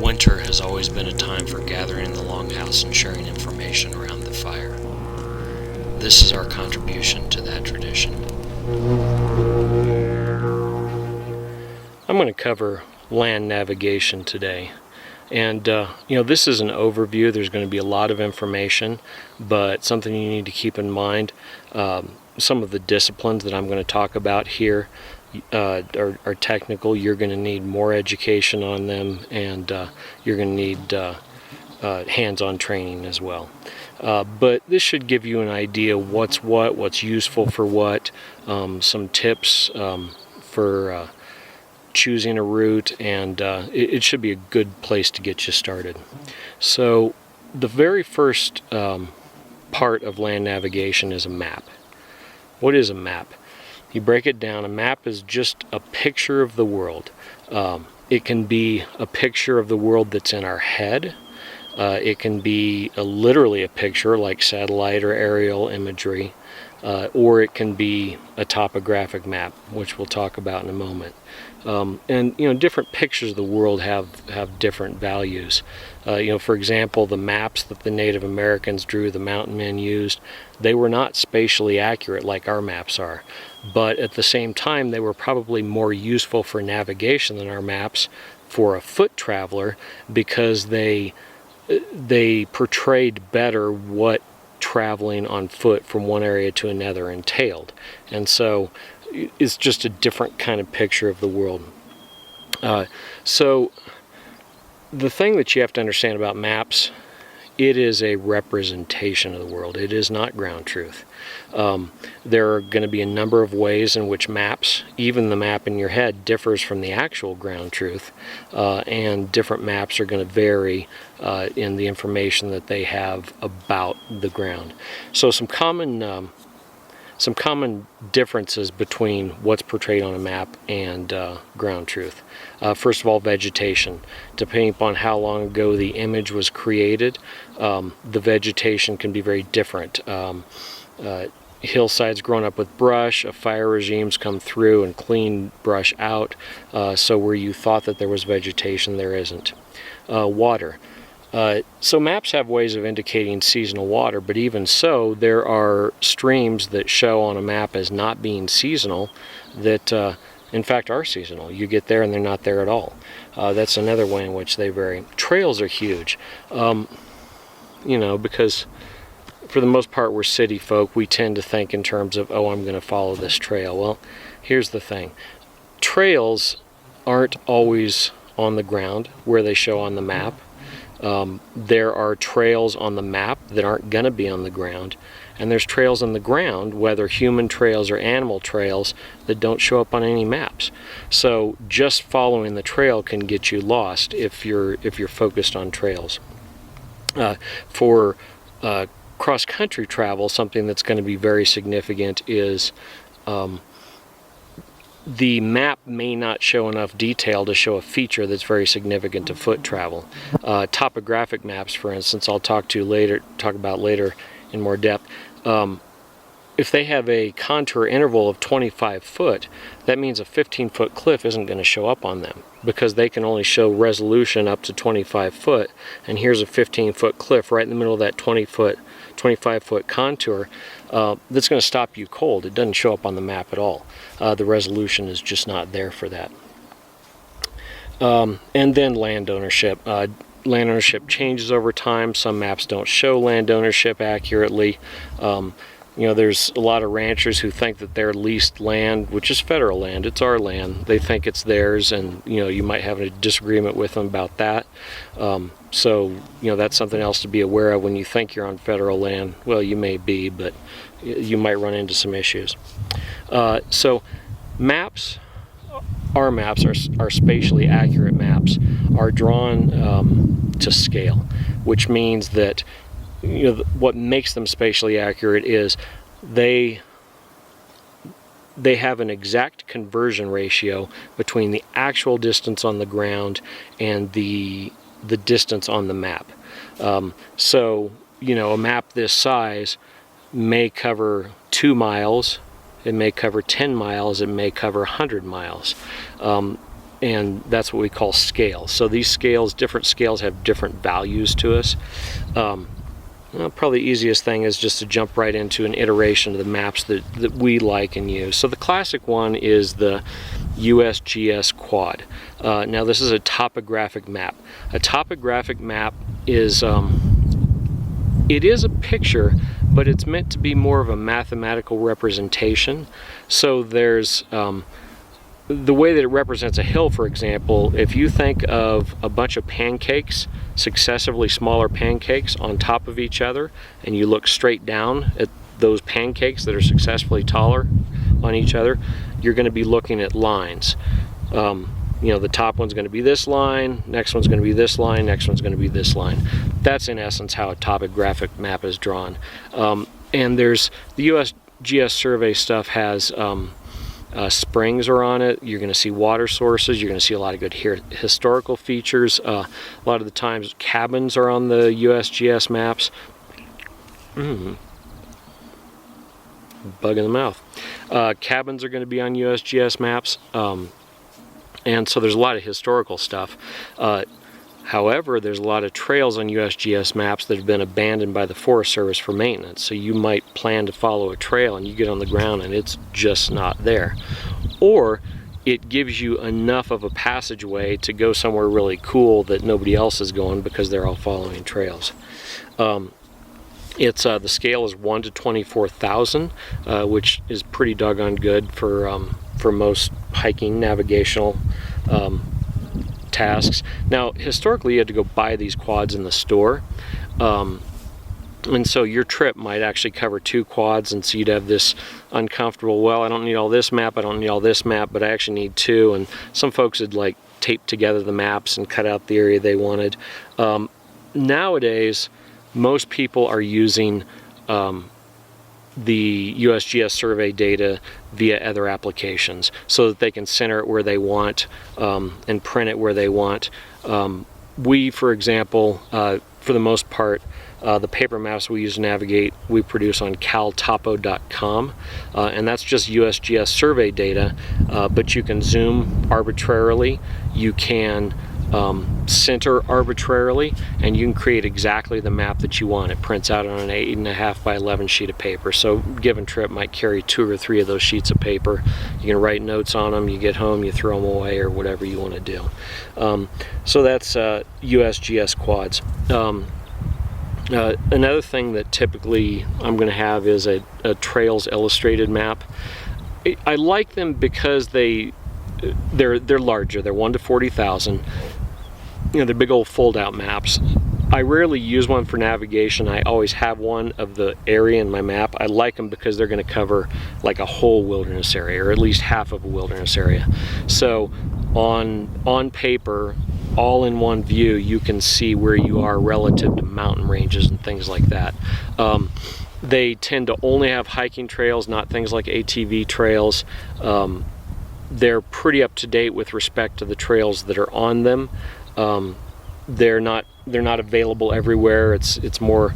Winter has always been a time for gathering in the longhouse and sharing information around the fire. This is our contribution to that tradition. I'm going to cover land navigation today. And, this is an overview. There's going to be a lot of information, but something you need to keep in mind. Some of the disciplines that I'm going to talk about here are technical. You're going to need more education on them, and you're going to need hands-on training as well. But this should give you an idea what's useful for what, some tips for choosing a route, and it should be a good place to get you started. So the very first part of land navigation is a map. What is a map? You break it down. A map is just a picture of the world. It can be a picture of the world that's in our head. It can be literally a picture like satellite or aerial imagery, or it can be a topographic map, which we'll talk about in a moment. And different pictures of the world have different values. For example, the maps that the Native Americans drew, the mountain men used, they were not spatially accurate like our maps are. But at the same time, they were probably more useful for navigation than our maps for a foot traveler, because they portrayed better what traveling on foot from one area to another entailed. And so it's just a different kind of picture of the world. So the thing that you have to understand about maps, it is a representation of the world. It is not ground truth. There are going to be a number of ways in which maps, even the map in your head, differs from the actual ground truth, and different maps are going to vary in the information that they have about the ground. So some common differences between what's portrayed on a map and ground truth. First of all, vegetation. Depending upon how long ago the image was created, the vegetation can be very different. Hillsides grown up with brush, fire regimes come through and clean brush out, so where you thought that there was vegetation, there isn't. Water. So maps have ways of indicating seasonal water, but even so, there are streams that show on a map as not being seasonal that in fact are seasonal. You get there and they're not there at all. That's another way in which they vary. Trails are huge, because for the most part we're city folk. We tend to think in terms of, oh, I'm going to follow this trail. Well, here's the thing. Trails aren't always on the ground where they show on the map. There are trails on the map that aren't going to be on the ground, and there's trails on the ground, whether human trails or animal trails, that don't show up on any maps. So just following the trail can get you lost if you're focused on trails. For cross-country travel, something that's going to be very significant is the map may not show enough detail to show a feature that's very significant to foot travel. Topographic maps, for instance, I'll talk about later in more depth. If they have a contour interval of 25 foot, that means a 15-foot cliff isn't going to show up on them, because they can only show resolution up to 25 foot, and here's a 15-foot cliff right in the middle of that 25-foot contour. That's going to stop you cold. It doesn't show up on the map at all. The resolution is just not there for that. And then land ownership. Land ownership changes over time. Some maps don't show land ownership accurately. There's a lot of ranchers who think that their leased land, which is federal land, it's our land, they think it's theirs, and you might have a disagreement with them about that. So that's something else to be aware of when you think you're on federal land. Well, you may be, but you might run into some issues. So maps, our maps, our spatially accurate maps, are drawn to scale, which means that what makes them spatially accurate is they have an exact conversion ratio between the actual distance on the ground and the distance on the map. So a map this size may cover 2 miles, it may cover 10 miles, it may cover 100 miles. and that's what we call scales. So these scales, different scales have different values to us. Well, probably the easiest thing is just to jump right into an iteration of the maps that we like and use. So the classic one is the USGS quad. Now this is a topographic map. A topographic map is it is a picture, but it's meant to be more of a mathematical representation. So there's the way that it represents a hill, for example, if you think of a bunch of pancakes, successively smaller pancakes on top of each other, and you look straight down at those pancakes that are successfully taller on each other, you're going to be looking at lines. You know, the top one's going to be this line, next one's going to be this line, next one's going to be this line. That's in essence how a topographic map is drawn. And there's the USGS survey stuff has springs are on it. You're going to see water sources. You're going to see a lot of good historical features. A lot of the times cabins are on the USGS maps. Bug in the mouth. Cabins are going to be on USGS maps. And so there's a lot of historical stuff. However, there's a lot of trails on USGS maps that have been abandoned by the Forest Service for maintenance. So you might plan to follow a trail and you get on the ground and it's just not there. Or it gives you enough of a passageway to go somewhere really cool that nobody else is going because they're all following trails. The scale is 1 to 24,000, which is pretty doggone good for most hiking navigational tasks. Now, historically, you had to go buy these quads in the store, and so your trip might actually cover 2 quads, and so you'd have this uncomfortable, well, I don't need all this map, I don't need all this map, but I actually need 2, and some folks had like taped together the maps and cut out the area they wanted. Nowadays, most people are using the USGS survey data via other applications so that they can center it where they want and print it where they want. We, for example, for the most part, the paper maps we use to navigate, we produce on caltopo.com, and that's just USGS survey data, but you can zoom arbitrarily, you can center arbitrarily, and you can create exactly the map that you want. It prints out on an 8.5 by 11 sheet of paper. So a given trip might carry 2 or 3 of those sheets of paper. You can write notes on them, you get home, you throw them away, or whatever you want to do. So that's USGS quads. Another thing that typically I'm going to have is a Trails Illustrated map. I like them because they're larger. They're 1 to 40,000. You know, they're big old fold-out maps. I rarely use one for navigation. I always have one of the area in my map. I like them because they're going to cover like a whole wilderness area, or at least half of a wilderness area. So on paper, all in one view, you can see where you are relative to mountain ranges and things like that. They tend to only have hiking trails, not things like ATV trails. They're pretty up to date with respect to the trails that are on them. They're not available everywhere. It's more,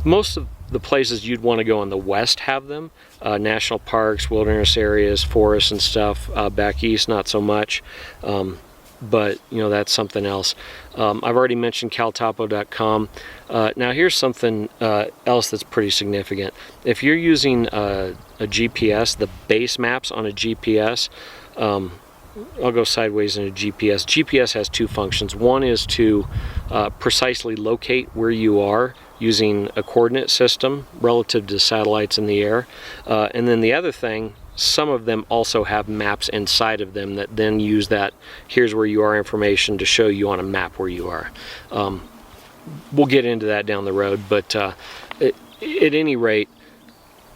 most of the places you'd want to go in the west have them. National parks, wilderness areas, forests and stuff. Back east, not so much. But you know, that's something else. I've already mentioned caltopo.com. Now here's something else that's pretty significant. If you're using a GPS, the base maps on a GPS, I'll go sideways in a GPS. GPS has 2 functions. One is to precisely locate where you are using a coordinate system relative to satellites in the air. And then the other thing, some of them also have maps inside of them that then use that here's where you are information to show you on a map where you are. We'll get into that down the road, but at any rate,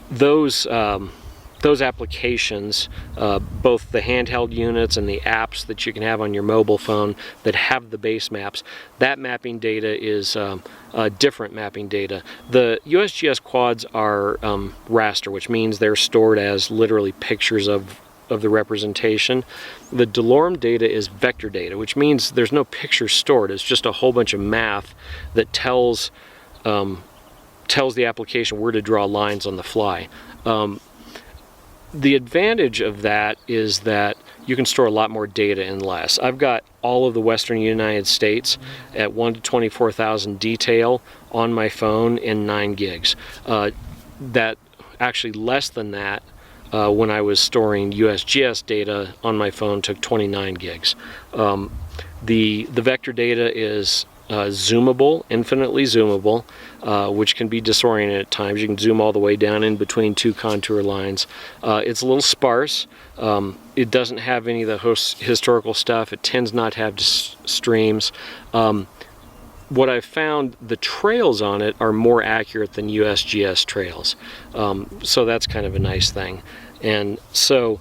those applications, both the handheld units and the apps that you can have on your mobile phone that have the base maps, that mapping data is different mapping data. The USGS quads are raster, which means they're stored as literally pictures of the representation. The DeLorme data is vector data, which means there's no picture stored. It's just a whole bunch of math that tells the application where to draw lines on the fly. The advantage of that is that you can store a lot more data in less. I've got all of the western United States at 1 to 24,000 detail on my phone in 9 gigs. That actually less than that when I was storing USGS data on my phone took 29 gigs. The vector data is zoomable, infinitely zoomable, which can be disoriented at times. You can zoom all the way down in between 2 contour lines. It's a little sparse. It doesn't have any of the historical stuff. It tends not to have streams. What I've found, the trails on it are more accurate than USGS trails. So that's kind of a nice thing. And so,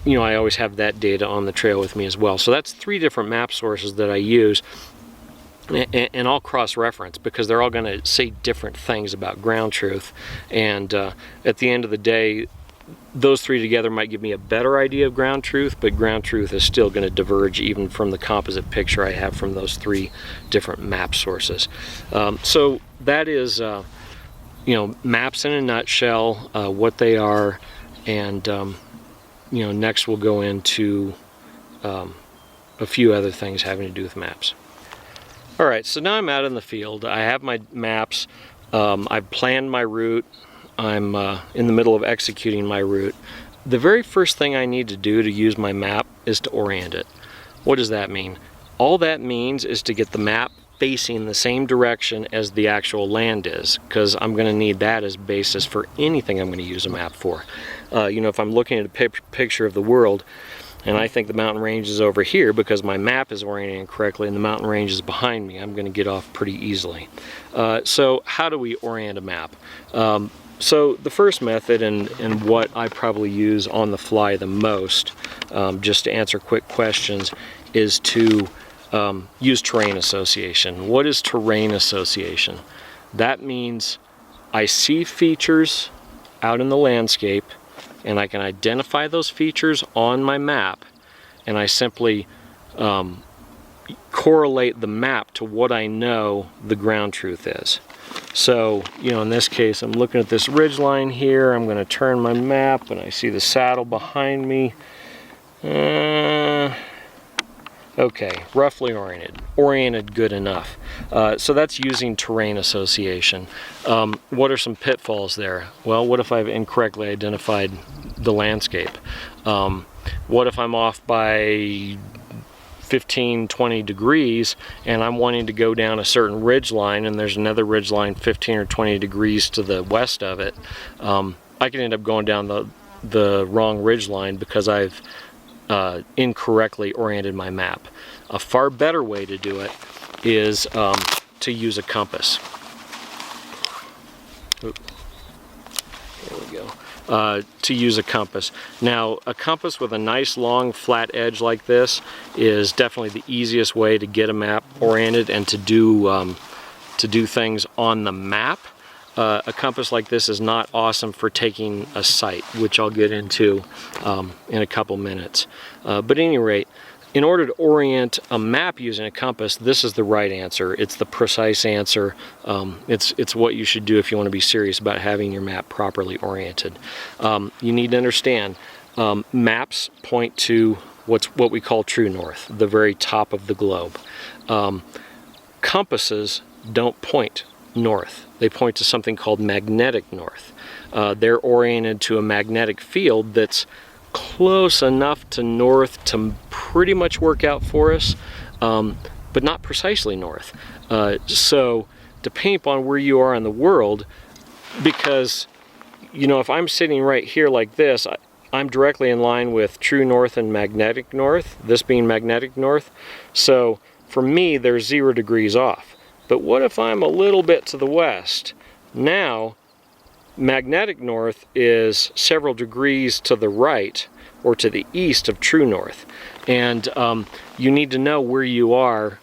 you know, I always have that data on the trail with me as well. So that's 3 different map sources that I use. And I'll cross-reference because they're all going to say different things about ground truth. And at the end of the day, those 3 together might give me a better idea of ground truth, but ground truth is still going to diverge even from the composite picture I have from those 3 different map sources. So that is, you know, maps in a nutshell, what they are, and you know, next we'll go into a few other things having to do with maps. All right, so now I'm out in the field. I have my maps. I've planned my route. I'm in the middle of executing my route. The very first thing I need to do to use my map is to orient it. What does that mean? All that means is to get the map facing the same direction as the actual land is, because I'm going to need that as basis for anything I'm going to use a map for. You know, if I'm looking at a picture of the world, and I think the mountain range is over here because my map is oriented correctly and the mountain range is behind me, I'm going to get off pretty easily. So how do we orient a map? So the first method, and what I probably use on the fly the most, just to answer quick questions, is to use terrain association. What is terrain association? That means I see features out in the landscape, and I can identify those features on my map, and I simply correlate the map to what I know the ground truth is. So, you know, in this case, I'm looking at this ridge line here. I'm going to turn my map, and I see the saddle behind me. Okay, roughly oriented good enough. So that's using terrain association. What are some pitfalls there? Well, what if I've incorrectly identified the landscape? What if I'm off by 15-20 degrees and I'm wanting to go down a certain ridge line, and there's another ridge line 15 or 20 degrees to the west of it? I can end up going down the wrong ridge line because I've incorrectly oriented my map. A far better way to do it is to use a compass. Oop. There we go. To use a compass. Now, a compass with a nice long flat edge like this is definitely the easiest way to get a map oriented and to do things on the map. A compass like this is not awesome for taking a site, which I'll get into in a couple minutes. But at any rate, in order to orient a map using a compass, this is the right answer. It's the precise answer. It's what you should do if you want to be serious about having your map properly oriented. You need to understand, maps point to what we call true north, the very top of the globe. Compasses don't point north. They point to something called magnetic north. They're oriented to a magnetic field that's close enough to north to pretty much work out for us, but not precisely north. So depending upon where you are in the world, because, you know, if I'm sitting right here like this, I'm directly in line with true north and magnetic north, this being magnetic north. So for me, they're 0 degrees off. But what if I'm a little bit to the west? Now, magnetic north is several degrees to the right or to the east of true north. And you need to know where you are,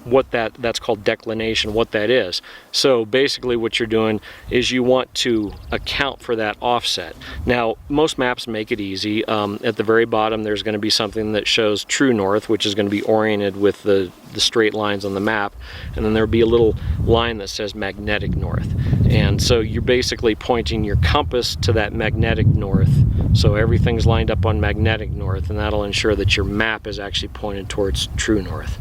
what that's called declination, what that is. So basically what you're doing is you want to account for that offset. Now, most maps make it easy. At the very bottom, there's going to be something that shows true north, which is going to be oriented with the straight lines on the map. And then there'll be a little line that says magnetic north. And so you're basically pointing your compass to that magnetic north. So everything's lined up on magnetic north, and that'll ensure that your map is actually pointed towards true north.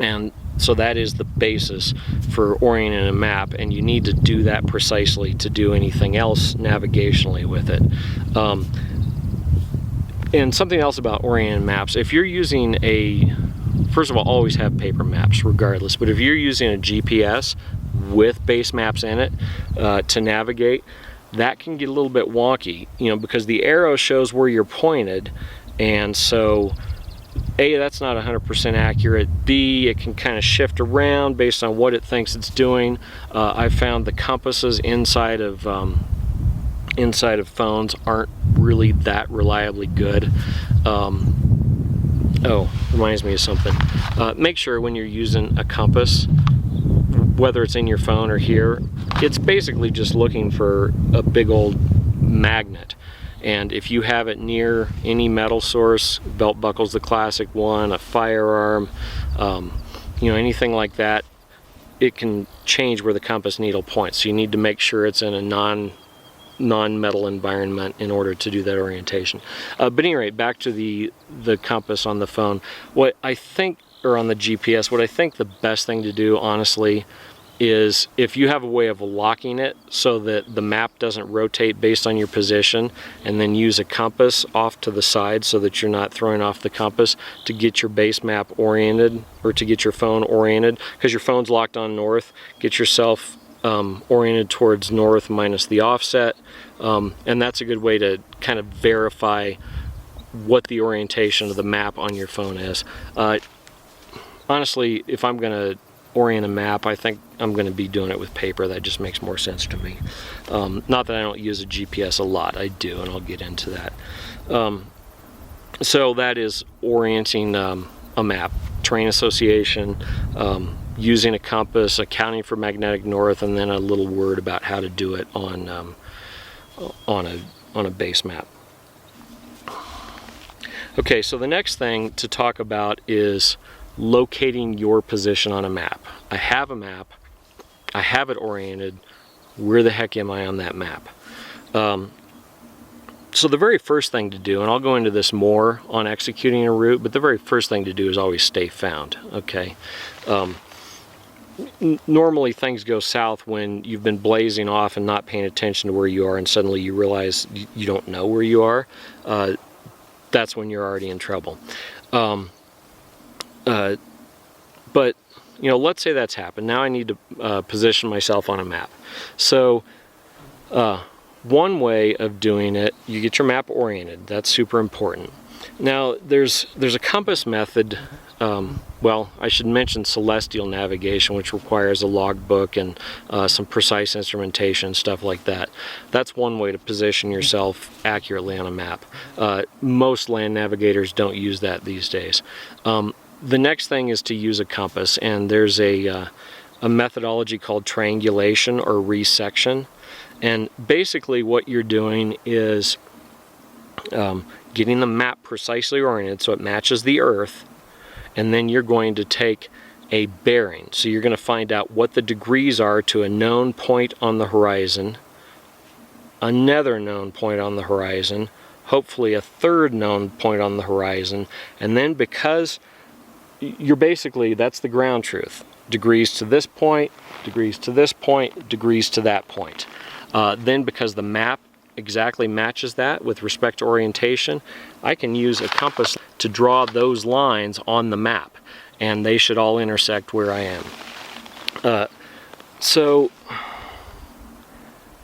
And so that is the basis for orienting a map, and you need to do that precisely to do anything else navigationally with it. And something else about orienting maps, if you're using first of all, always have paper maps regardless, but if you're using a GPS with base maps in it to navigate, that can get a little bit wonky, because the arrow shows where you're pointed, and so A, that's not 100% accurate. B, it can kind of shift around based on what it thinks it's doing. I found the compasses inside of phones aren't really that reliably good. Oh, reminds me of something. Make sure when you're using a compass, whether it's in your phone or here, it's basically just looking for a big old magnet. And if you have it near any metal source, belt buckle's the classic one, a firearm, anything like that, it can change where the compass needle points. So you need to make sure it's in a non-metal environment in order to do that orientation. But anyway, back to the compass on the phone. What I think, or on the GPS, what I think the best thing to do, honestly, is if you have a way of locking it so that the map doesn't rotate based on your position, and then use a compass off to the side so that you're not throwing off the compass to get your base map oriented, or to get your phone oriented, because your phone's locked on north. Get yourself oriented towards north minus the offset, and that's a good way to kind of verify what the orientation of the map on your phone is. Honestly, if I'm going to orient a map, I think I'm going to be doing it with paper. That just makes more sense to me. Not that I don't use a GPS a lot, I do, and I'll get into that. So that is orienting a map, terrain association, using a compass, accounting for magnetic north, and then a little word about how to do it on a base map. Okay, so the next thing to talk about is locating your position on a map. I have a map, I have it oriented. Where the heck am I on that map? So the very first thing to do, and I'll go into this more on executing a route, but the very first thing to do is always stay found. Okay. Normally things go south when you've been blazing off and not paying attention to where you are, and suddenly you realize you don't know where you are. That's when you're already in trouble. But let's say that's happened. Now I need to position myself on a map. So one way of doing it, you get your map oriented. That's super important. Now there's a compass method. Well, I should mention celestial navigation, which requires a logbook and some precise instrumentation, stuff like that. That's one way to position yourself accurately on a map. Most land navigators don't use that these days. The next thing is to use a compass, and there's a methodology called triangulation or resection. And basically what you're doing is getting the map precisely oriented so it matches the Earth, and then you're going to take a bearing. So you're going to find out what the degrees are to a known point on the horizon, another known point on the horizon, hopefully a third known point on the horizon, and then because you're basically, that's the ground truth. Degrees to this point, degrees to this point, degrees to that point. Then because the map exactly matches that with respect to orientation, I can use a compass to draw those lines on the map, and they should all intersect where I am. So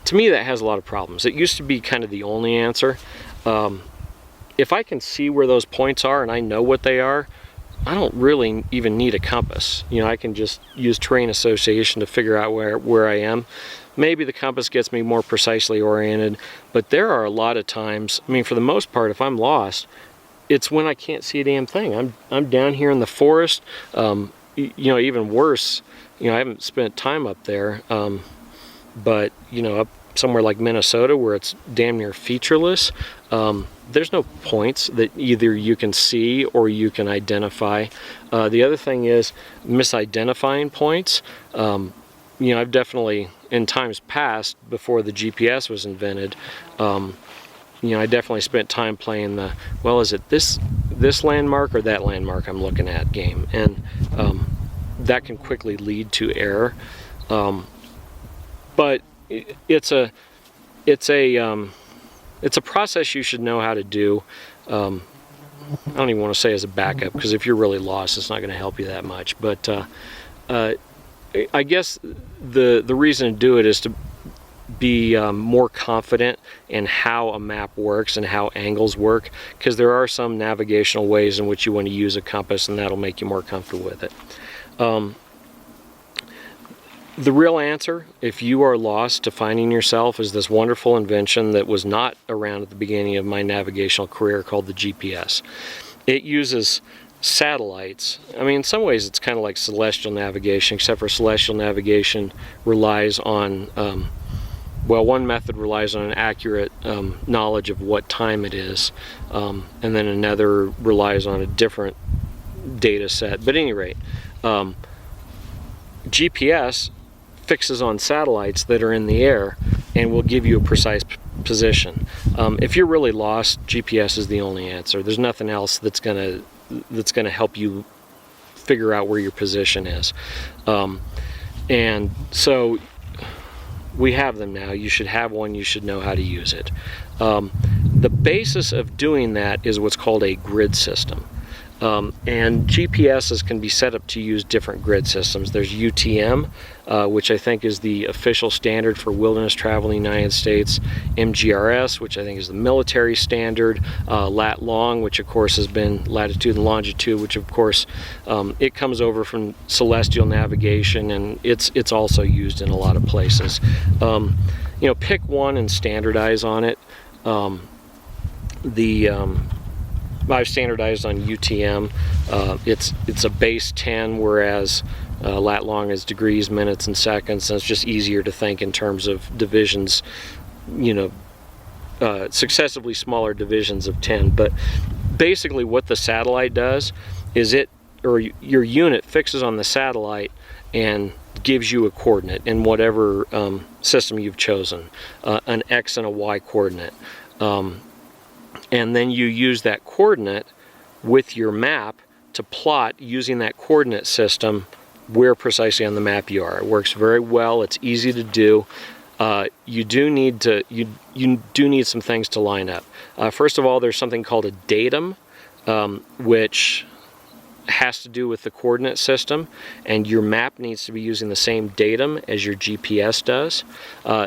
to me that has a lot of problems. It used to be kind of the only answer. If I can see where those points are and I know what they are, I don't really even need a compass. I can just use terrain association to figure out where I am. Maybe the compass gets me more precisely oriented, but there are a lot of times, for the most part, if I'm lost, it's when I can't see a damn thing. I'm down here in the forest. Even worse, I haven't spent time up there, but up somewhere like Minnesota where it's damn near featureless, there's no points that either you can see or you can identify. The other thing is misidentifying points. you know, I've definitely, in times past, before the GPS was invented, you know, I definitely spent time playing the, well, is it this landmark or that landmark I'm looking at game, and that can quickly lead to error. But it's a process you should know how to do. I don't even want to say as a backup, because if you're really lost, it's not going to help you that much. But I guess the reason to do it is to be more confident in how a map works and how angles work, because there are some navigational ways in which you want to use a compass, and that'll make you more comfortable with it. The real answer, if you are lost to finding yourself, is this wonderful invention that was not around at the beginning of my navigational career, called the GPS. It uses satellites. I mean, in some ways it's kind of like celestial navigation, except for celestial navigation relies on, well, one method relies on an accurate knowledge of what time it is, and then another relies on a different data set. But at any rate, GPS fixes on satellites that are in the air and will give you a precise position. If you're really lost, GPS is the only answer. There's nothing else that's gonna help you figure out where your position is. And so we have them now. You should have one. You should know how to use it. The basis of doing that is what's called a grid system. And GPSs can be set up to use different grid systems. There's UTM, which I think is the official standard for wilderness travel in the United States. MGRS, which I think is the military standard. Lat Long, which of course has been latitude and longitude, which of course it comes over from celestial navigation, and it's also used in a lot of places. You know, pick one and standardize on it. I've standardized on UTM. It's a base 10, whereas lat long is degrees, minutes, and seconds, and it's just easier to think in terms of divisions, you know, successively smaller divisions of 10. But basically what the satellite does is your unit fixes on the satellite and gives you a coordinate in whatever system you've chosen, an X and a Y coordinate. And then you use that coordinate with your map to plot, using that coordinate system, where precisely on the map you are. It works very well. It's easy to do. You do need some things to line up. First of all, there's something called a datum, which has to do with the coordinate system, and your map needs to be using the same datum as your GPS does.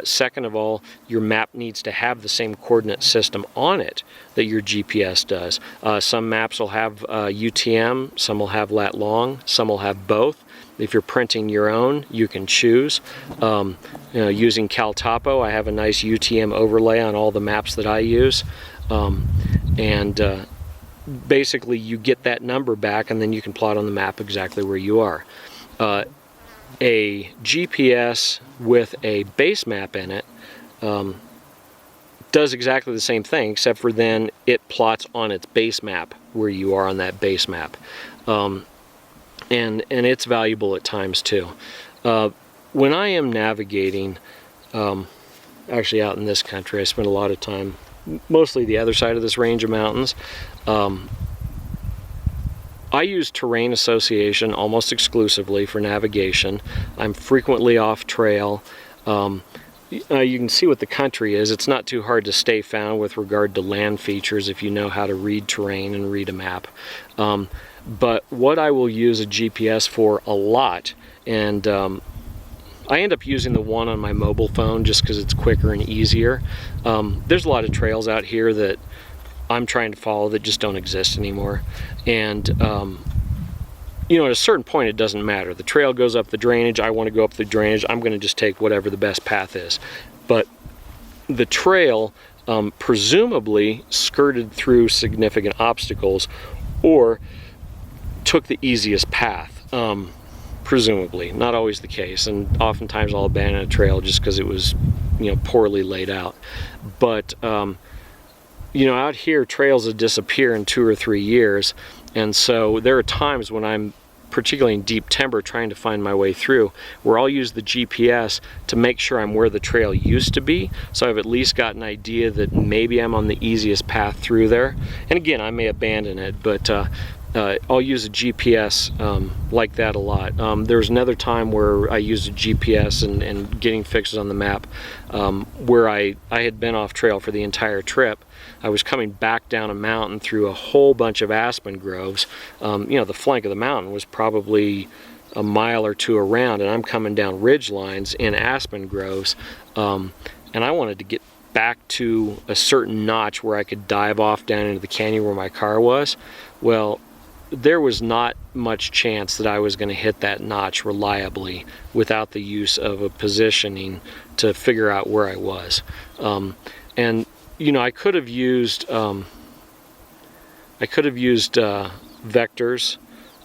Second of all, your map needs to have the same coordinate system on it that your GPS does. Some maps will have UTM, some will have lat long, some will have both. If you're printing your own, you can choose. You know, using CalTopo, I have a nice UTM overlay on all the maps that I use, and basically you get that number back, and then you can plot on the map exactly where you are. A GPS with a base map in it does exactly the same thing, except for then it plots on its base map where you are on that base map. And it's valuable at times too. When I am navigating, actually out in this country, I spend a lot of time, mostly the other side of this range of mountains. I use terrain association almost exclusively for navigation. I'm frequently off trail. You can see what the country is. It's not too hard to stay found with regard to land features if you know how to read terrain and read a map. But what I will use a GPS for a lot, and I end up using the one on my mobile phone just because it's quicker and easier. There's a lot of trails out here that I'm trying to follow that just don't exist anymore. And you know, at a certain point it doesn't matter. The trail goes up the drainage, I want to go up the drainage, I'm going to just take whatever the best path is. But the trail presumably skirted through significant obstacles or took the easiest path. Presumably, not always the case, and oftentimes I'll abandon a trail just because it was, you know, poorly laid out. But you know, out here trails will disappear in 2 or 3 years, and so there are times when I'm particularly in deep timber, trying to find my way through, where I'll use the GPS to make sure I'm where the trail used to be, so I've at least got an idea that maybe I'm on the easiest path through there. And again, I may abandon it, but I'll use a GPS like that a lot. There was another time where I used a GPS and getting fixes on the map where I had been off trail for the entire trip. I was coming back down a mountain through a whole bunch of aspen groves. You know, the flank of the mountain was probably a mile or two around, and I'm coming down ridge lines in aspen groves, and I wanted to get back to a certain notch where I could dive off down into the canyon where my car was. Well, there was not much chance that I was going to hit that notch reliably without the use of a positioning to figure out where I was. And you know, I could have used vectors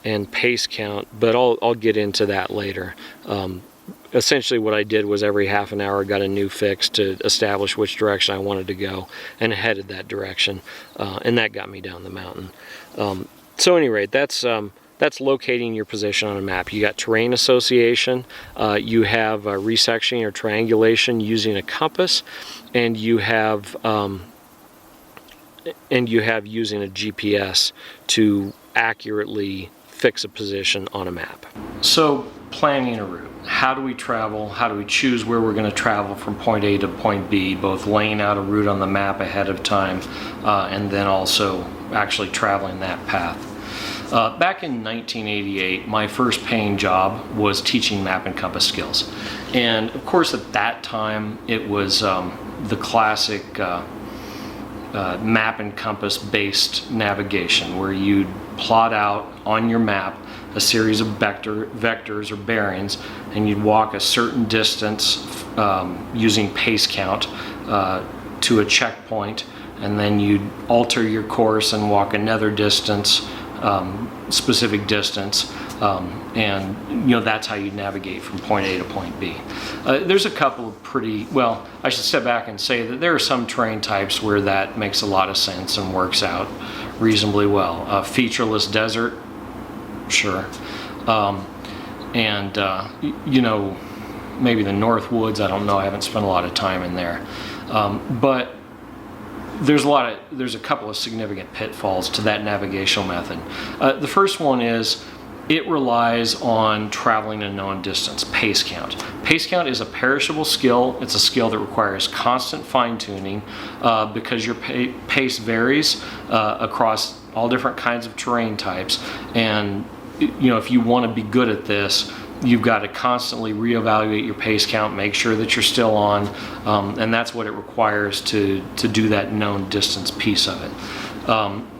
and pace count, but I'll get into that later. Essentially what I did was every half an hour I got a new fix to establish which direction I wanted to go, and headed that direction, and that got me down the mountain. So at any rate, that's locating your position on a map. You got terrain association, you have resectioning or triangulation using a compass, and you have using a GPS to accurately fix a position on a map. So planning a route. How do we travel? How do we choose where we're going to travel from point A to point B, both laying out a route on the map ahead of time and then also actually traveling that path? Back in 1988, my first paying job was teaching map and compass skills. And of course at that time it was the classic map and compass based navigation, where you'd plot out on your map a series of vectors or bearings, and you'd walk a certain distance using pace count to a checkpoint, and then you'd alter your course and walk another distance, specific distance, and you know, that's how you navigate from point A to point B. There's a couple of well, I should step back and say that there are some terrain types where that makes a lot of sense and works out reasonably well. Featureless desert, sure. You know, maybe the North Woods, I don't know, I haven't spent a lot of time in there. But there's a couple of significant pitfalls to that navigational method. The first one is it relies on traveling a known distance, pace count. Pace count is a perishable skill. It's a skill that requires constant fine-tuning because your pace varies across all different kinds of terrain types. And you know, if you want to be good at this, you've got to constantly reevaluate your pace count, make sure that you're still on, and that's what it requires to do that known distance piece of it.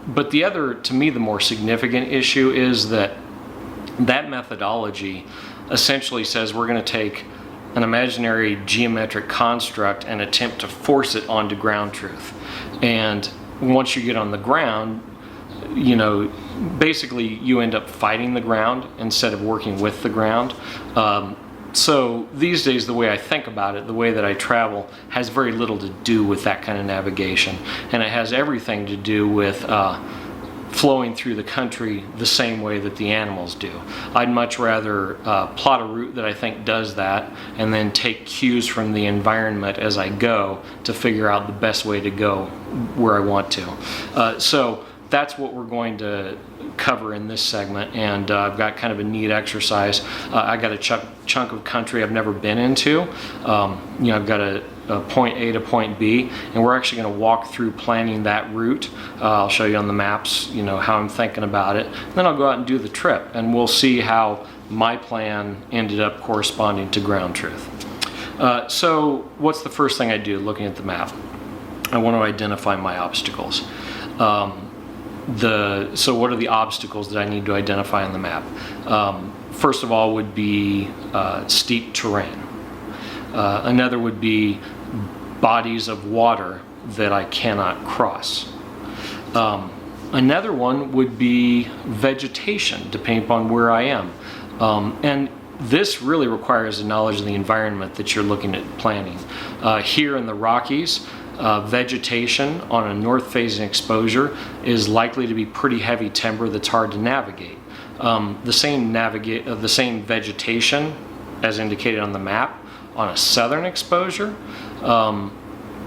But the other, to me, the more significant issue is that methodology essentially says we're going to take an imaginary geometric construct and attempt to force it onto ground truth. And once you get on the ground, you know, basically you end up fighting the ground instead of working with the ground. So these days, the way I think about it, the way that I travel, has very little to do with that kind of navigation, and it has everything to do with flowing through the country the same way that the animals do. I'd much rather plot a route that I think does that, and then take cues from the environment as I go to figure out the best way to go where I want to. So that's what we're going to cover in this segment, and I've got kind of a neat exercise. I got a chunk of country I've never been into. You know, I've got a point A to point B, and we're actually going to walk through planning that route. I'll show you on the maps, you know, how I'm thinking about it. And then I'll go out and do the trip, and we'll see how my plan ended up corresponding to ground truth. So what's the first thing I do looking at the map? I want to identify my obstacles. So what are the obstacles that I need to identify on the map? First of all would be steep terrain. Another would be bodies of water that I cannot cross. Another one would be vegetation, depending upon where I am. And this really requires a knowledge of the environment that you're looking at planning. Here in the Rockies, vegetation on a north-facing exposure is likely to be pretty heavy timber that's hard to navigate. the same vegetation as indicated on the map on a southern exposure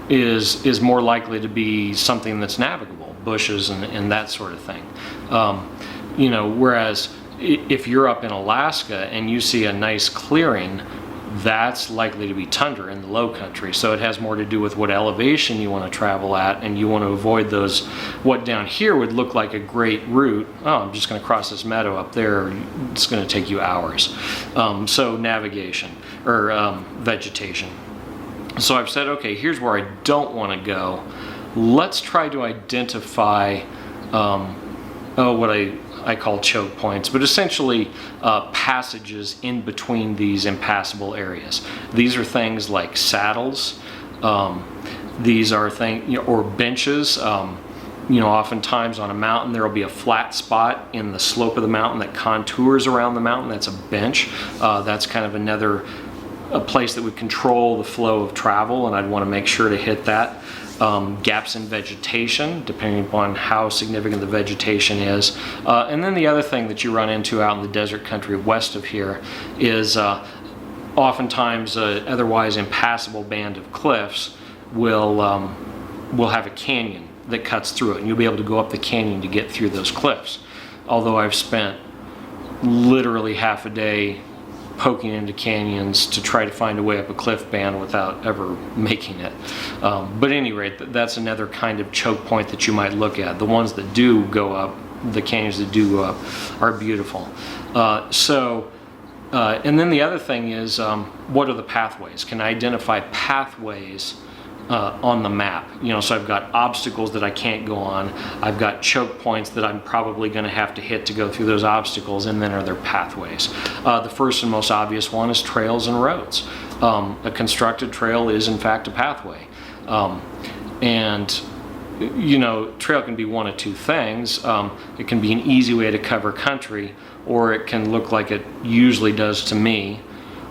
is more likely to be something that's navigable, bushes and that sort of thing. Whereas if you're up in Alaska and you see a nice clearing, that's likely to be tundra in the low country. So it has more to do with what elevation you want to travel at, and you want to avoid those, what down here would look like a great route. Oh, I'm just going to cross this meadow up there. It's going to take you hours. So navigation or vegetation. So I've said, okay, here's where I don't want to go. Let's try to identify what I call choke points, but essentially passages in between these impassable areas. These are things like saddles. These are things, or benches. Oftentimes on a mountain there will be a flat spot in the slope of the mountain that contours around the mountain. That's a bench. That's kind of a place that would control the flow of travel, and I'd want to make sure to hit that. Gaps in vegetation, depending upon how significant the vegetation is. And then the other thing that you run into out in the desert country west of here is oftentimes an otherwise impassable band of cliffs will have a canyon that cuts through it, and you'll be able to go up the canyon to get through those cliffs. Although I've spent literally half a day poking into canyons to try to find a way up a cliff band without ever making it. But at any rate, that's another kind of choke point that you might look at. The ones that do go up, the canyons that do go up, are beautiful. And then the other thing is, what are the pathways? Can I identify pathways on the map? So I've got obstacles that I can't go on. I've got choke points that I'm probably going to have to hit to go through those obstacles, and then are there pathways? The first and most obvious one is trails and roads. A constructed trail is in fact a pathway. Trail can be one of two things. It can be an easy way to cover country, or it can look like it usually does to me,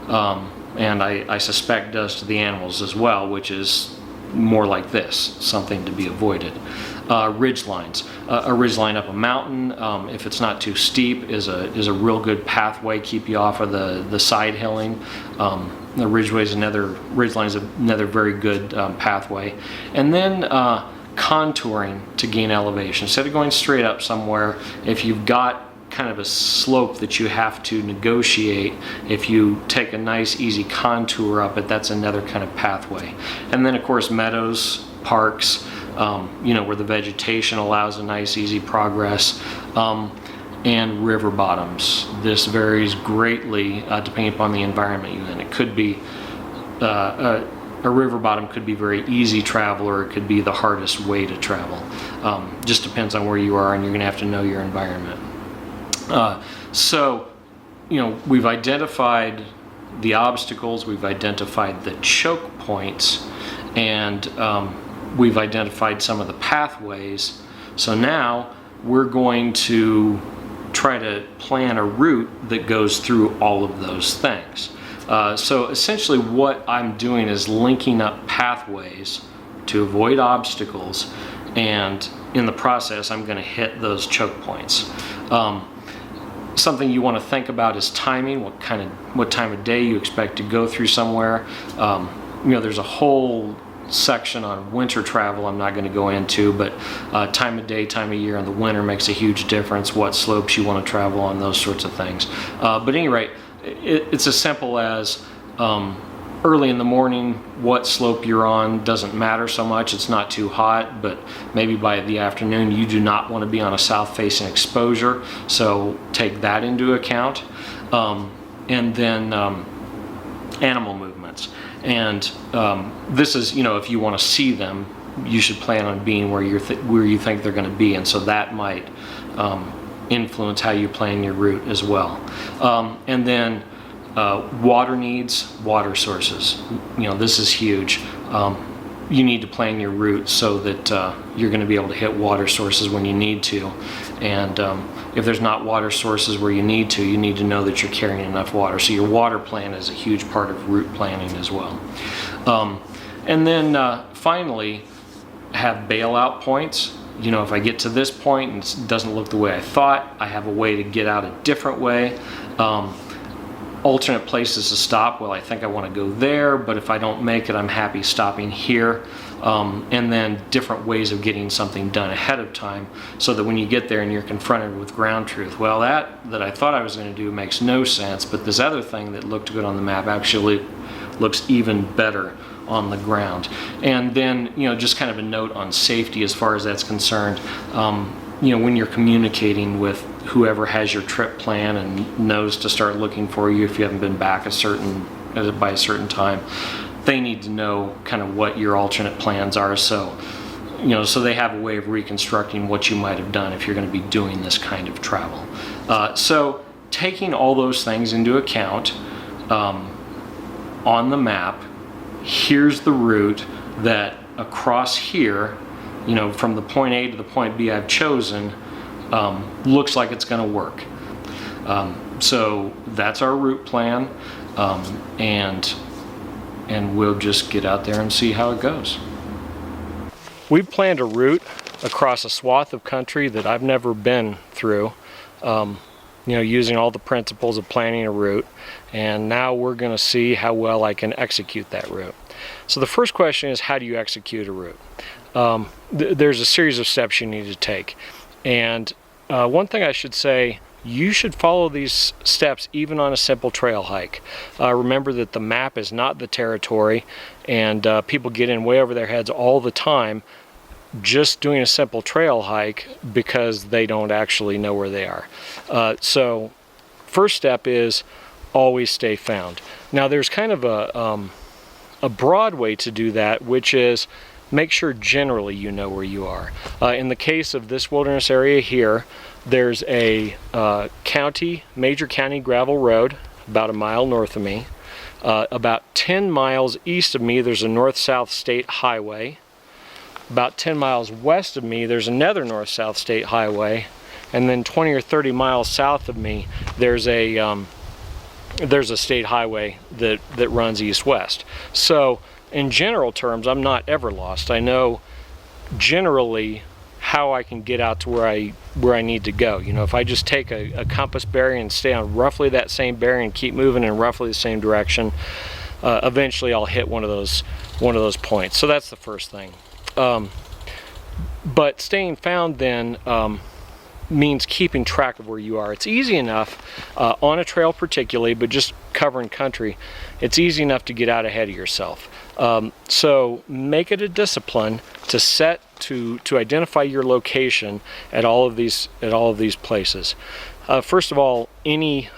and I suspect does to the animals as well, which is more like this, something to be avoided. Ridge lines. A ridge line up a mountain, if it's not too steep, is a real good pathway, keep you off of the side hilling. The ridge line is another very good pathway. And then contouring to gain elevation. Instead of going straight up somewhere, if you've got kind of a slope that you have to negotiate, if you take a nice easy contour up it, that's another kind of pathway. And then of course meadows, parks, where the vegetation allows a nice easy progress, and river bottoms. This varies greatly depending upon the environment you're in. It could be a river bottom could be very easy travel, or it could be the hardest way to travel. Just depends on where you are, and you're going to have to know your environment. We've identified the obstacles, we've identified the choke points, and we've identified some of the pathways. So now we're going to try to plan a route that goes through all of those things. So essentially what I'm doing is linking up pathways to avoid obstacles, and in the process I'm going to hit those choke points. Something you want to think about is timing, what time of day you expect to go through somewhere. There's a whole section on winter travel I'm not going to go into, but time of day, time of year in the winter makes a huge difference, what slopes you want to travel on, those sorts of things. But at any rate, it's as simple as early in the morning, what slope you're on doesn't matter so much. It's not too hot, but maybe by the afternoon you do not want to be on a south-facing exposure, so take that into account. And then animal movements. And this is, if you want to see them, you should plan on being where you think they're going to be, and so that might influence how you plan your route as well. And then water needs, water sources. This is huge. You need to plan your route so that you're going to be able to hit water sources when you need to. And if there's not water sources where you need to know that you're carrying enough water. So your water plan is a huge part of route planning as well. And then finally, have bailout points. you know, if I get to this point and it doesn't look the way I thought, I have a way to get out a different way. Alternate places to stop. Well, I think I want to go there, but if I don't make it, I'm happy stopping here. And then different ways of getting something done ahead of time, so that when you get there and you're confronted with ground truth, well, that I thought I was going to do makes no sense, but this other thing that looked good on the map actually looks even better on the ground. And then, you know, just kind of a note on safety as far as that's concerned. You know, when you're communicating with whoever has your trip plan and knows to start looking for you if you haven't been back by a certain time, they need to know kind of what your alternate plans are, so you know, so they have a way of reconstructing what you might have done if you're going to be doing this kind of travel. So taking all those things into account, on the map, here's the route that across here, you know, from the point A to the point B I've chosen, looks like it's going to work. So that's our route plan, and we'll just get out there and see how it goes. We've planned a route across a swath of country that I've never been through, you know, using all the principles of planning a route, and now we're going to see how well I can execute that route. So the first question is, how do you execute a route? There's a series of steps you need to take, and one thing I should say, you should follow these steps even on a simple trail hike. Remember that the map is not the territory, and people get in way over their heads all the time just doing a simple trail hike because they don't actually know where they are. So first step is always stay found. Now there's kind of a broad way to do that, which is make sure generally you know where you are. In the case of this wilderness area here, there's a major county gravel road about a mile north of me. About 10 miles east of me, there's a north-south state highway. About 10 miles west of me, there's another north-south state highway. And then 20 or 30 miles south of me, there's a state highway that runs east-west. So in general terms, I'm not ever lost. I know generally how I can get out to where I need to go. You know, if I just take a compass bearing and stay on roughly that same bearing and keep moving in roughly the same direction, eventually I'll hit one of those points. So that's the first thing. But staying found then means keeping track of where you are. It's easy enough on a trail particularly, but just covering country, it's easy enough to get out ahead of yourself. So make it a discipline to identify your location at all of these places. First of all, any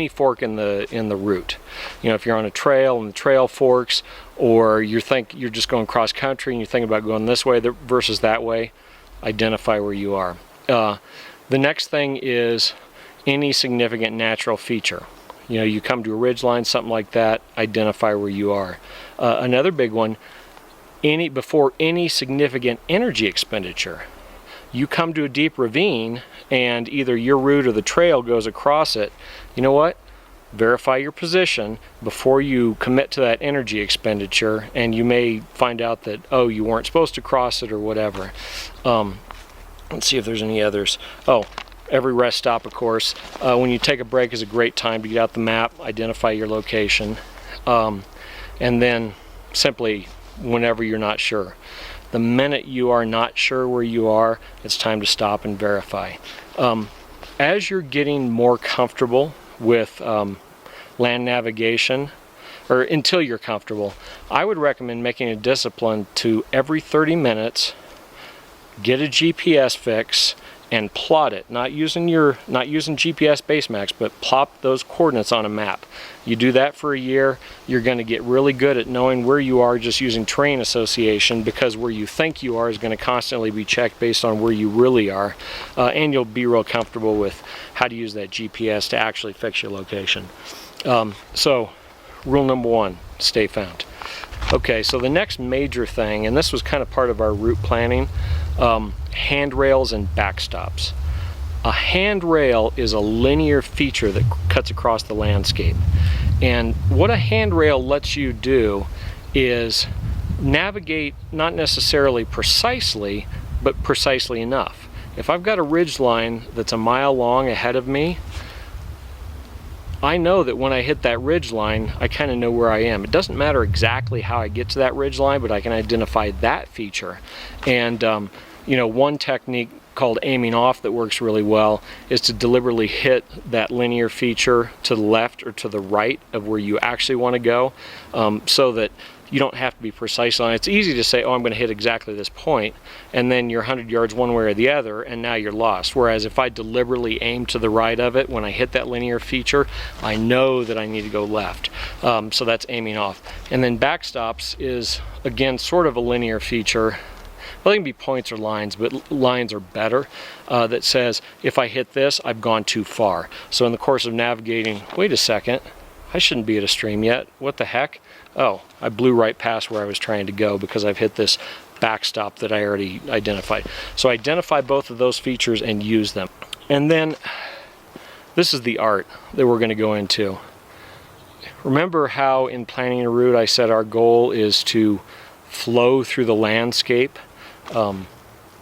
fork in the route. You know, if you're on a trail and the trail forks, or you're just going cross country and you think about going this way versus that way, identify where you are. The next thing is any significant natural feature. You know, you come to a ridgeline, something like that, identify where you are. Another big one, before any significant energy expenditure. You come to a deep ravine and either your route or the trail goes across it. You know what? Verify your position before you commit to that energy expenditure, and you may find out that, oh, you weren't supposed to cross it or whatever. Let's see if there's any others. Oh, every rest stop, of course. When you take a break is a great time to get out the map, identify your location, and then simply whenever you're not sure. The minute you are not sure where you are, it's time to stop and verify. As you're getting more comfortable with land navigation, or until you're comfortable, I would recommend making a discipline to every 30 minutes get a GPS fix and plot it, not using GPS Basemax, but plop those coordinates on a map. You do that for a year, you're going to get really good at knowing where you are just using terrain association, because where you think you are is going to constantly be checked based on where you really are, and you'll be real comfortable with how to use that GPS to actually fix your location. So rule number one, stay found. Okay, so the next major thing, and this was kind of part of our route planning, handrails and backstops. A handrail is a linear feature that cuts across the landscape. And what a handrail lets you do is navigate not necessarily precisely, but precisely enough. If I've got a ridge line that's a mile long ahead of me, I know that when I hit that ridge line, I kind of know where I am. It doesn't matter exactly how I get to that ridge line, but I can identify that feature. And you know, one technique called aiming off that works really well is to deliberately hit that linear feature to the left or to the right of where you actually want to go, so that you don't have to be precise on it. It's easy to say, oh, I'm going to hit exactly this point, and then you're 100 yards one way or the other, and now you're lost. Whereas if I deliberately aim to the right of it, when I hit that linear feature, I know that I need to go left. So that's aiming off. And then backstops is, again, sort of a linear feature. Well, they can be points or lines, but lines are better, that says, if I hit this, I've gone too far. So in the course of navigating, wait a second, I shouldn't be at a stream yet. What the heck? Oh, I blew right past where I was trying to go because I've hit this backstop that I already identified. So identify both of those features and use them. And then this is the art that we're going to go into. Remember how in planning a route I said our goal is to flow through the landscape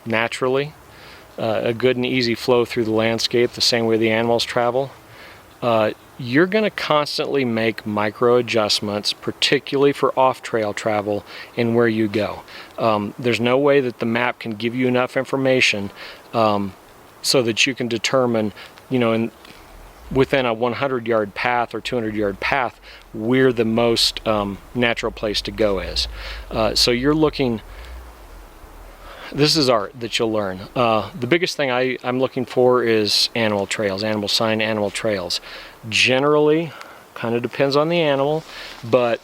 naturally, a good and easy flow through the landscape the same way the animals travel. You're going to constantly make micro adjustments, particularly for off-trail travel and where you go. There's no way that the map can give you enough information so that you can determine, you know, within a 100-yard path or 200-yard path, where the most natural place to go is. So you're looking. This is art that you'll learn. The biggest thing I'm looking for is animal trails, animal sign, animal trails. Generally, kind of depends on the animal, but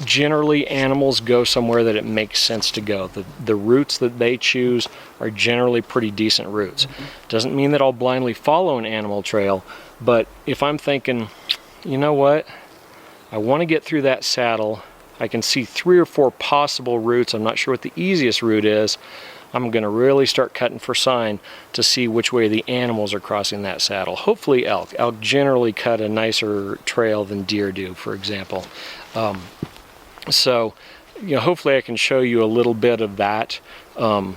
generally animals go somewhere that it makes sense to go. The routes that they choose are generally pretty decent routes. Doesn't mean that I'll blindly follow an animal trail, but if I'm thinking, you know what, I want to get through that saddle, I can see 3 or 4 possible routes, I'm not sure what the easiest route is, I'm going to really start cutting for sign to see which way the animals are crossing that saddle. Hopefully elk. Elk generally cut a nicer trail than deer do, for example. So, you know, hopefully I can show you a little bit of that, you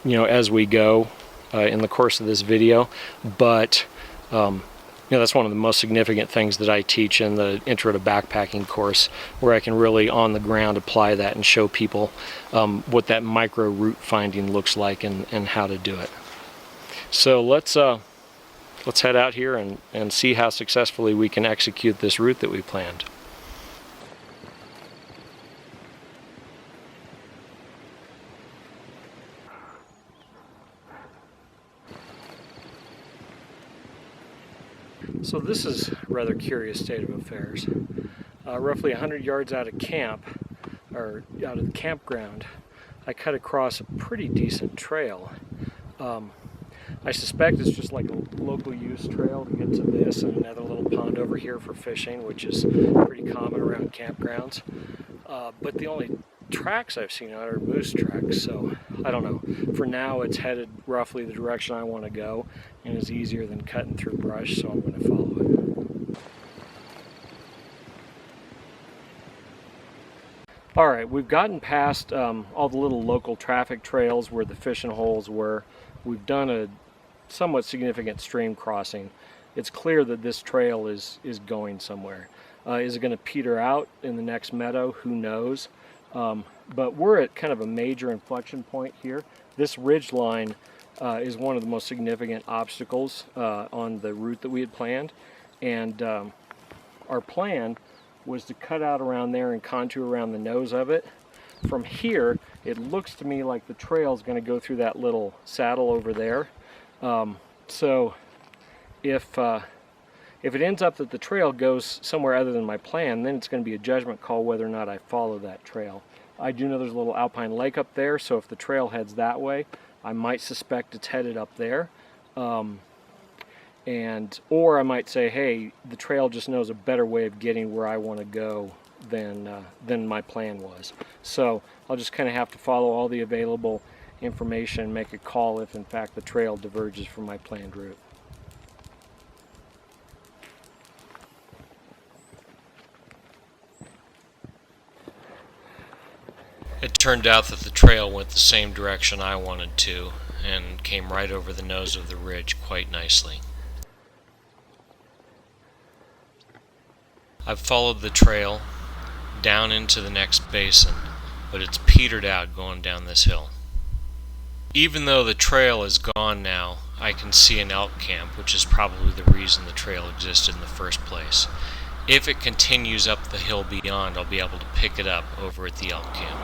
know, as we go in the course of this video. But, you know, that's one of the most significant things that I teach in the Intro to Backpacking course, where I can really on the ground apply that and show people what that micro route finding looks like and how to do it. So let's head out here and see how successfully we can execute this route that we planned. So this is a rather curious state of affairs. Roughly 100 yards out of camp, or out of the campground, I cut across a pretty decent trail. I suspect it's just like a local use trail to get to this and another little pond over here for fishing, which is pretty common around campgrounds. But the only tracks I've seen are moose tracks, so I don't know. For now it's headed roughly the direction I want to go and is easier than cutting through brush, so I'm going to follow it. Alright, we've gotten past all the little local traffic trails where the fishing holes were. We've done a somewhat significant stream crossing. It's clear that this trail is going somewhere. Is it going to peter out in the next meadow? Who knows? But we're at kind of a major inflection point here. This ridge line is one of the most significant obstacles on the route that we had planned, and our plan was to cut out around there and contour around the nose of it. From here, it looks to me like the trail is going to go through that little saddle over there. So if it ends up that the trail goes somewhere other than my plan, then it's going to be a judgment call whether or not I follow that trail. I do know there's a little alpine lake up there, so if the trail heads that way, I might suspect it's headed up there. Or I might say, hey, the trail just knows a better way of getting where I want to go than my plan was. So I'll just kind of have to follow all the available information and make a call if in fact the trail diverges from my planned route. It turned out that the trail went the same direction I wanted to and came right over the nose of the ridge quite nicely. I've followed the trail down into the next basin, but it's petered out going down this hill. Even though the trail is gone now, I can see an elk camp, which is probably the reason the trail existed in the first place. If it continues up the hill beyond, I'll be able to pick it up over at the elk camp.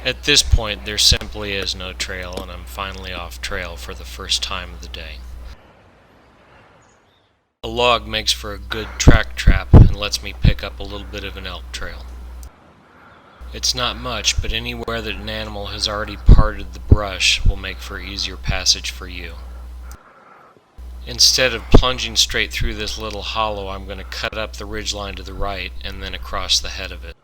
At this point, there simply is no trail, and I'm finally off trail for the first time of the day. A log makes for a good track trap and lets me pick up a little bit of an elk trail. It's not much, but anywhere that an animal has already parted the brush will make for easier passage for you. Instead of plunging straight through this little hollow, I'm going to cut up the ridgeline to the right and then across the head of it.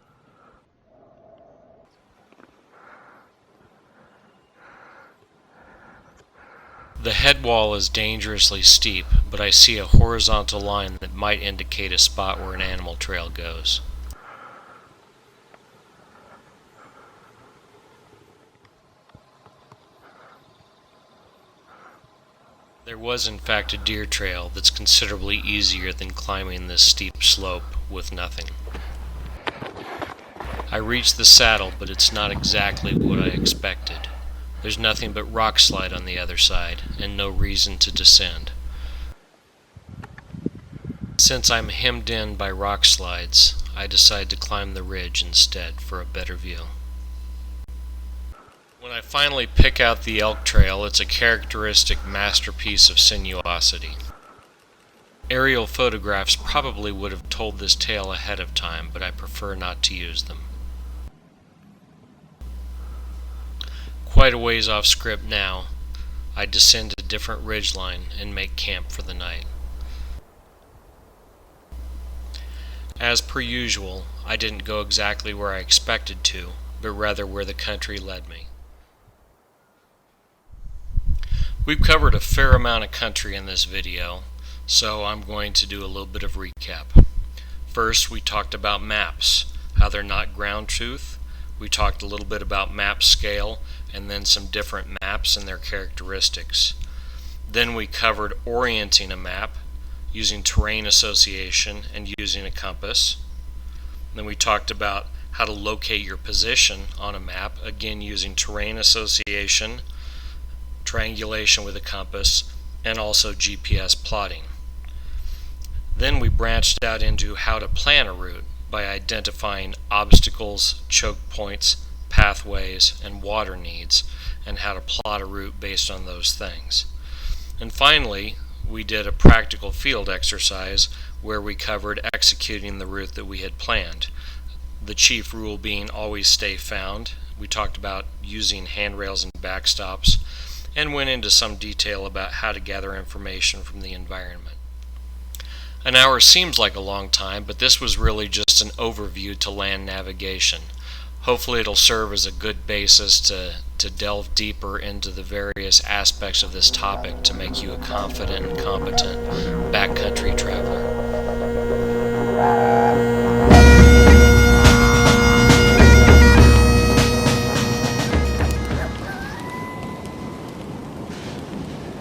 The head wall is dangerously steep, but I see a horizontal line that might indicate a spot where an animal trail goes. There was in fact a deer trail that's considerably easier than climbing this steep slope with nothing. I reached the saddle, but it's not exactly what I expected. There's nothing but rock slide on the other side, and no reason to descend. Since I'm hemmed in by rock slides, I decide to climb the ridge instead for a better view. When I finally pick out the elk trail, it's a characteristic masterpiece of sinuosity. Aerial photographs probably would have told this tale ahead of time, but I prefer not to use them. Quite a ways off script now, I descend a different ridgeline and make camp for the night. As per usual, I didn't go exactly where I expected to, but rather where the country led me. We've covered a fair amount of country in this video, so I'm going to do a little bit of recap. First, we talked about maps, how they're not ground truth. We talked a little bit about map scale, and then some different maps and their characteristics. Then we covered orienting a map, using terrain association and using a compass. Then we talked about how to locate your position on a map, again using terrain association, triangulation with a compass, and also GPS plotting. Then we branched out into how to plan a route by identifying obstacles, choke points, pathways, and water needs, and how to plot a route based on those things. And finally, we did a practical field exercise where we covered executing the route that we had planned. The chief rule being always stay found. We talked about using handrails and backstops, and went into some detail about how to gather information from the environment. An hour seems like a long time, but this was really just an overview to land navigation. Hopefully it'll serve as a good basis to delve deeper into the various aspects of this topic to make you a confident and competent backcountry traveler.